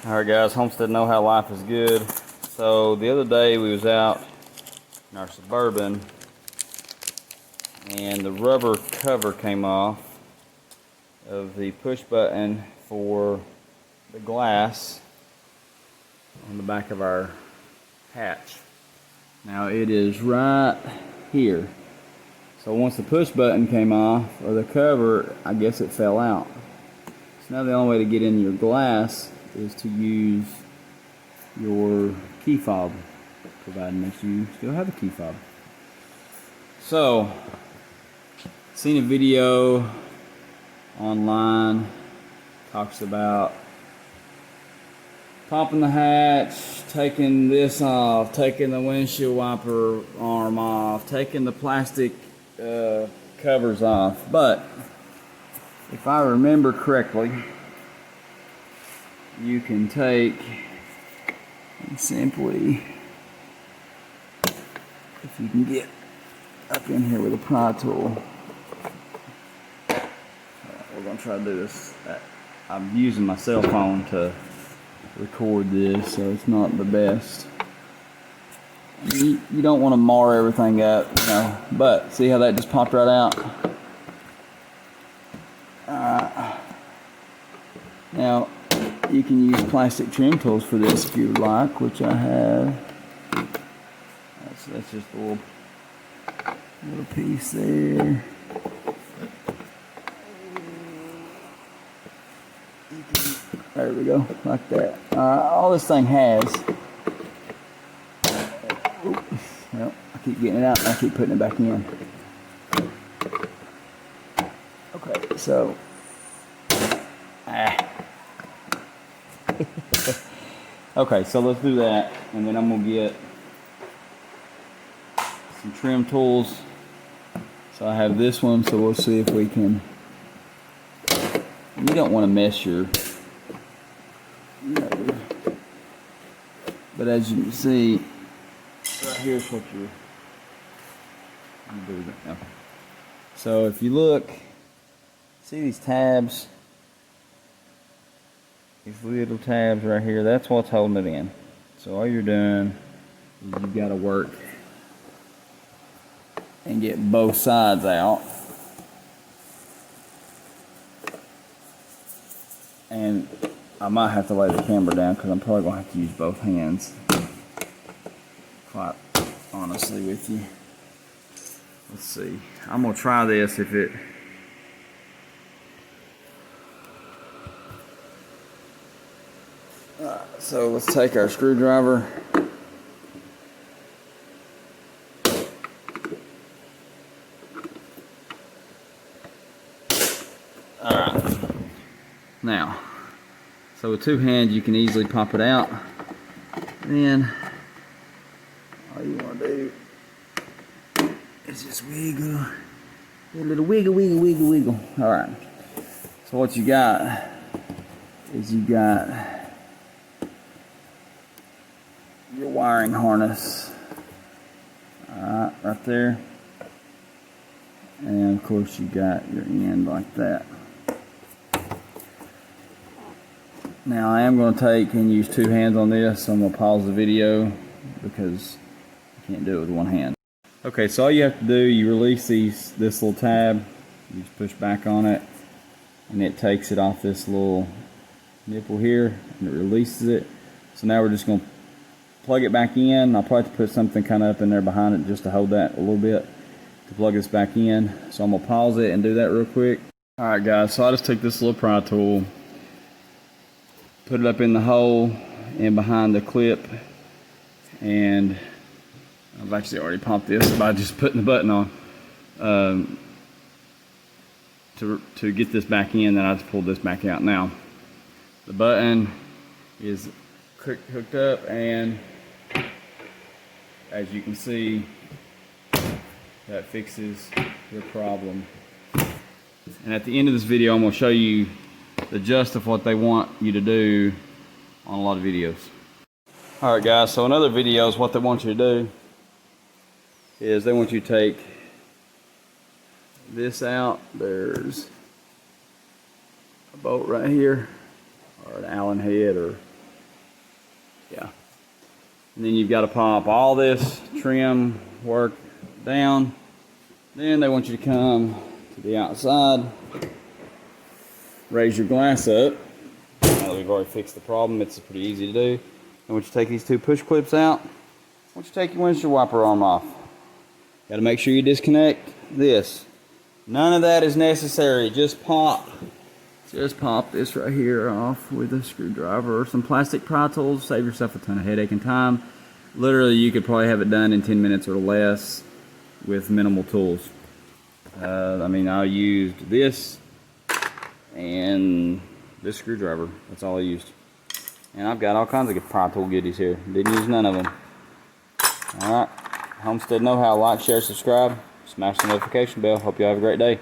Alright guys, Homestead Know How Life is Good. So the other day we was out in our Suburban and the rubber cover came off of the push button for the glass on the back of our hatch. Now it is right here. So once the push button came off, or the cover, I guess it fell out. So now the only way to get in your glass is to use your key fob, providing that you still have a key fob. So, seen a video online, talks about popping the hatch, taking this off, taking the windshield wiper arm off, taking the plastic covers off. But if I remember correctly, you can take and simply, if you can get up in here with a pry tool, we're going to try to do this. I'm using my cell phone to record this, so it's not the best. You don't want to mar everything up, you know, but see how that just popped right out? Now, you can use plastic trim tools for this if you would like, which I have. That's just a little piece there. There we go, like that. All this thing has. Well, I keep getting it out and I keep putting it back in. Okay, so. Okay, so let's do that, and then I'm gonna get some trim tools. So I have this one, so we'll see if we can. You don't want to mess your, but as you can see, right here's what you're doing. So if you look, see these tabs. These little tabs right here, that's what's holding it in. So all you're doing is you've got to work and get both sides out. And I might have to lay the camera down because I'm probably going to have to use both hands, quite honestly with you. Let's see. I'm going to try this if it... So let's take our screwdriver. Alright. Now, so with two hands you can easily pop it out. Then, all you want to do is just wiggle. A little wiggle, wiggle, wiggle, wiggle. Alright. So what you got is you got your wiring harness, right there, and of course you got your end like that. Now I am going to take and use two hands on this, so I'm going to pause the video because you can't do it with one hand. Okay, so all you have to do, you release this little tab, you just push back on it, and it takes it off this little nipple here, and it releases it. So now we're just going to plug it back in. I'll probably have to put something kind of up in there behind it just to hold that a little bit to plug this back in. So I'm going to pause it and do that real quick. Alright guys, so I just took this little pry tool, put it up in the hole and behind the clip, and I've actually already popped this by just putting the button on to get this back in. Then I just pulled this back out. Now the button is hooked up, and as you can see, that fixes your problem. And at the end of this video, I'm going to show you the gist of what they want you to do on a lot of videos. Alright guys, so in other videos what they want you to do is they want you to take this out. There's a bolt right here, or an Allen head, or Yeah. And then you've got to pop all this trim work down. Then they want you to come to the outside, raise your glass up. Now that we've already fixed the problem, it's pretty easy to do. And once you take these two push clips out, once you take your windshield wiper arm off, got to make sure you disconnect this. None of that is necessary. Just pop this right here off with a screwdriver or some plastic pry tools. Save yourself a ton of headache and time. Literally, you could probably have it done in 10 minutes or less with minimal tools. I mean, I used this and this screwdriver. That's all I used. And I've got all kinds of pry tool goodies here. Didn't use none of them. Alright, Homestead Know How. Like, share, subscribe. Smash the notification bell. Hope you have a great day.